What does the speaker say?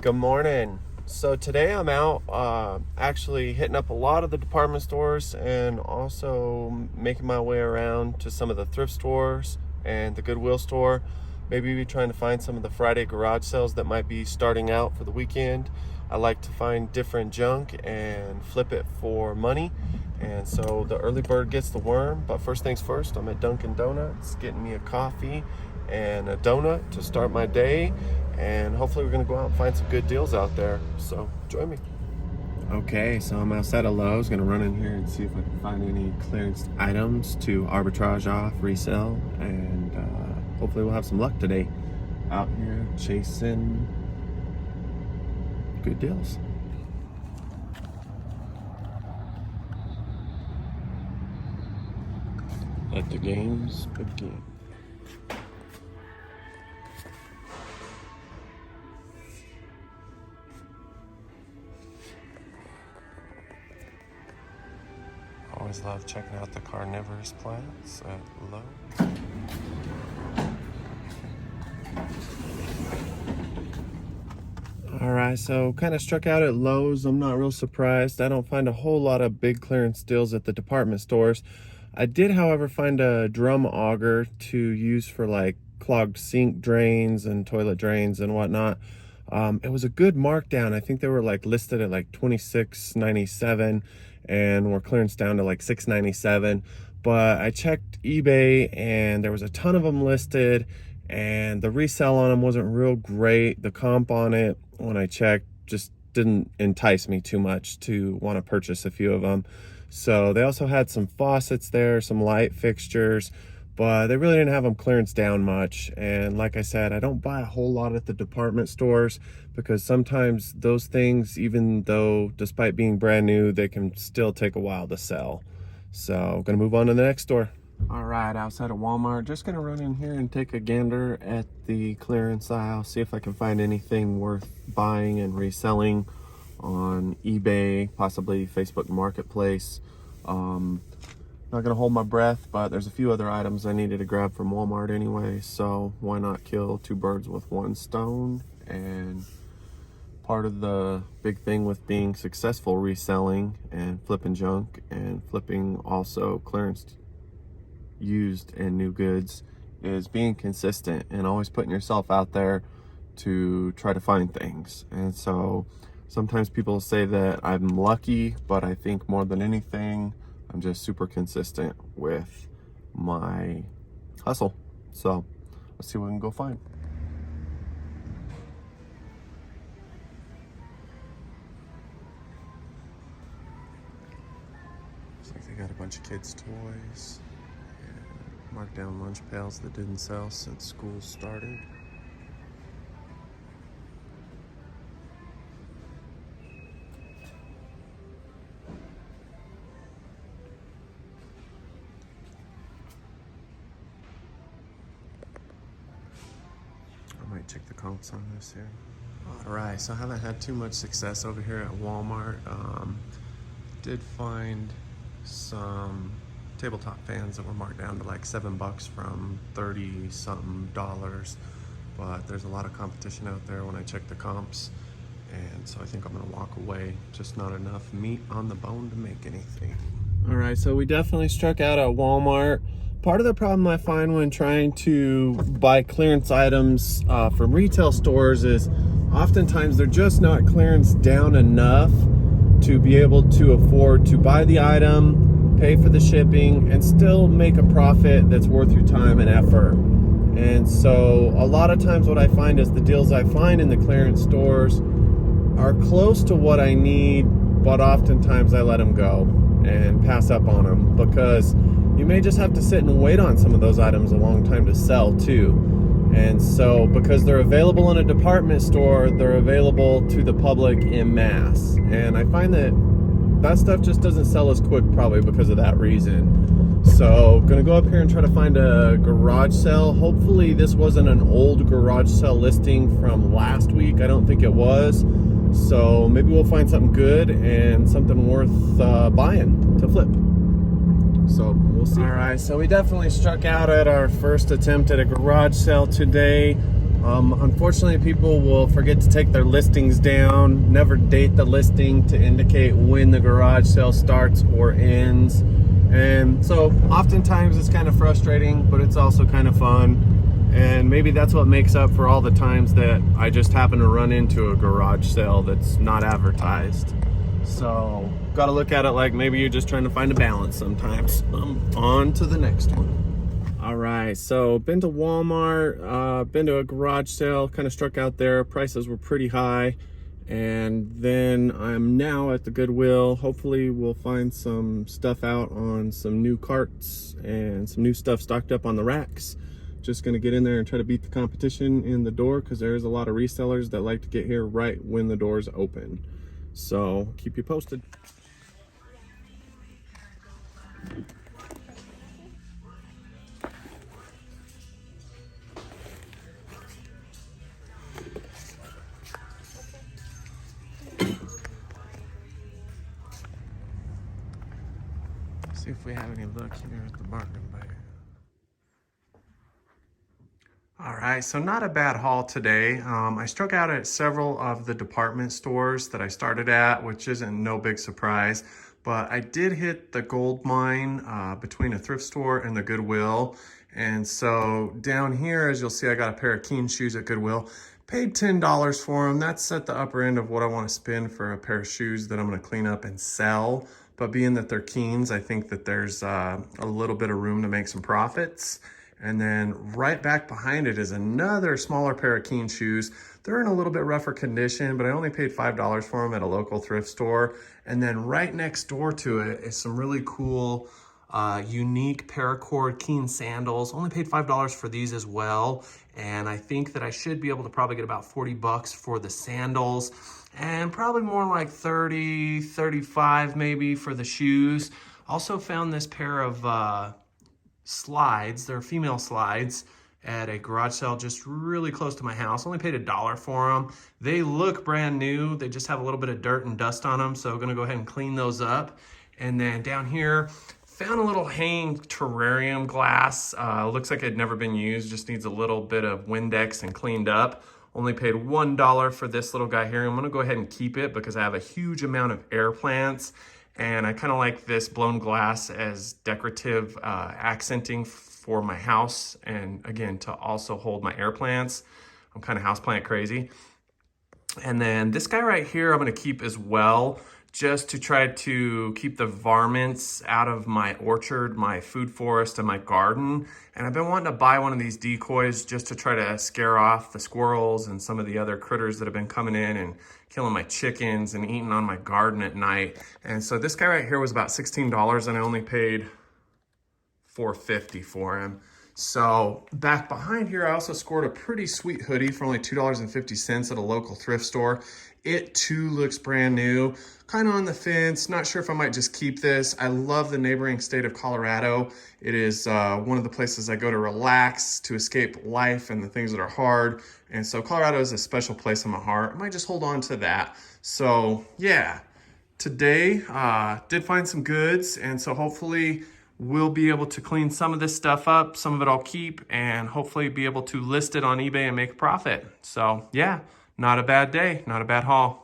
Good morning. So today I'm out actually hitting up a lot of the department stores and also making my way around to some of the thrift stores and the Goodwill store. Maybe be trying to find some of the Friday garage sales that might be starting out for the weekend. I like to find different junk and flip it for money. And so the early bird gets the worm. But first things first, I'm at Dunkin' Donuts getting me a coffee and a donut to start my day. And hopefully we're gonna go out and find some good deals out there. So join me. Okay, so I'm outside of Lowe's, gonna run in here and see if I can find any clearance items to arbitrage off, resell, and hopefully we'll have some luck today. Out here chasing good deals. Let the games begin. Always love checking out the carnivorous plants at Lowe's. Alright, so kind of struck out at Lowe's. I'm not real surprised. I don't find a whole lot of big clearance deals at the department stores. I did, however, find a drum auger to use for like clogged sink drains and toilet drains and whatnot. It was a good markdown. I think they were like listed at like $26.97 and were clearance down to like $6.97. But I checked eBay and there was a ton of them listed, and the resale on them wasn't real great. The comp on it, when I checked, just didn't entice me too much to want to purchase a few of them. So they also had some faucets there, some light fixtures, but they really didn't have them clearance down much. And like I said, I don't buy a whole lot at the department stores because sometimes those things, even though despite being brand new, they can still take a while to sell. So I'm gonna move on to the next store. All right, outside of Walmart, just gonna run in here and take a gander at the clearance aisle, see if I can find anything worth buying and reselling on eBay, possibly Facebook Marketplace. Not gonna hold my breath, but there's a few other items I needed to grab from Walmart anyway, so why not kill two birds with one stone? And part of the big thing with being successful reselling and flipping junk and flipping also clearance used and new goods is being consistent and always putting yourself out there to try to find things. And so sometimes people say that I'm lucky, but I think more than anything, I'm just super consistent with my hustle. So let's see what we can go find. Looks like they got a bunch of kids' toys and marked down lunch pails that didn't sell since school started. I might check the comps on this here. All right, so I haven't had too much success over here at Walmart. Did find some tabletop fans that were marked down to like $7 from 30 something dollars, but there's a lot of competition out there when I check the comps, and so I think I'm gonna walk away. Just not enough meat on the bone to make anything. All right, so we definitely struck out at Walmart. Part of the problem I find when trying to buy clearance items from retail stores is oftentimes they're just not clearance down enough to be able to afford to buy the item, pay for the shipping, and still make a profit that's worth your time and effort. And so a lot of times what I find is the deals I find in the clearance stores are close to what I need, but oftentimes I let them go and pass up on them because you may just have to sit and wait on some of those items a long time to sell too. And so because they're available in a department store, they're available to the public en masse. And I find that stuff just doesn't sell as quick, probably because of that reason. So gonna go up here and try to find a garage sale. Hopefully this wasn't an old garage sale listing from last week. I don't think it was. So maybe we'll find something good and something worth buying to flip. So we'll see. All right, so we definitely struck out at our first attempt at a garage sale today. Unfortunately, people will forget to take their listings down, never date the listing to indicate when the garage sale starts or ends. And so oftentimes it's kind of frustrating, but it's also kind of fun. And maybe that's what makes up for all the times that I just happen to run into a garage sale that's not advertised. So got to look at it like maybe you're just trying to find a balance sometimes. On to the next one. All right, so been to Walmart, been to a garage sale, kind of struck out there. Prices were pretty high. And then I'm now at the Goodwill. Hopefully we'll find some stuff out on some new carts and some new stuff stocked up on the racks. Just gonna get in there and try to beat the competition in the door, because there's a lot of resellers that like to get here right when the doors open. So keep you posted. See if we have any luck here at the bargain bin. All right, so not a bad haul today. I struck out at several of the department stores that I started at, which isn't no big surprise, but I did hit the gold mine between a thrift store and the Goodwill. And so down here, as you'll see, I got a pair of Keen shoes at Goodwill. Paid $10 for them. That's at the upper end of what I want to spend for a pair of shoes that I'm going to clean up and sell. But being that they're Keens, I think that there's a little bit of room to make some profits. And then right back behind it is another smaller pair of Keen shoes. They're in a little bit rougher condition, but I only paid $5 for them at a local thrift store. And then right next door to it is some really cool, unique paracord Keen sandals. Only paid $5 for these as well. And I think that I should be able to probably get about 40 bucks for the sandals, and probably more like 30, 35 maybe for the shoes. Also found this pair of slides. They're female slides at a garage sale just really close to my house. Only paid $1 for them. They look brand new. They just have a little bit of dirt and dust on them, so I'm gonna go ahead and clean those up. And then down here, found a little hanging terrarium glass. Looks like it had never been used, just needs a little bit of Windex and cleaned up. Only paid $1 for this little guy here. I'm gonna go ahead and keep it because I have a huge amount of air plants, and I kind of like this blown glass as decorative accenting for my house, and again, to also hold my air plants. I'm kind of houseplant crazy. And then this guy right here, I'm gonna keep as well, just to try to keep the varmints out of my orchard, my food forest, and my garden. And I've been wanting to buy one of these decoys just to try to scare off the squirrels and some of the other critters that have been coming in and killing my chickens and eating on my garden at night. And so this guy right here was about $16, and I only paid $4.50 for him. So back behind here, I also scored a pretty sweet hoodie for only $2.50 at a local thrift store. It too looks brand new, kind of on the fence. Not sure if I might just keep this. I love the neighboring state of Colorado. It is one of the places I go to relax, to escape life and the things that are hard. And so Colorado is a special place in my heart. I might just hold on to that. So yeah, today did find some goods. And so hopefully we'll be able to clean some of this stuff up. Some of it I'll keep, and hopefully be able to list it on eBay and make a profit. So yeah, not a bad day, not a bad haul.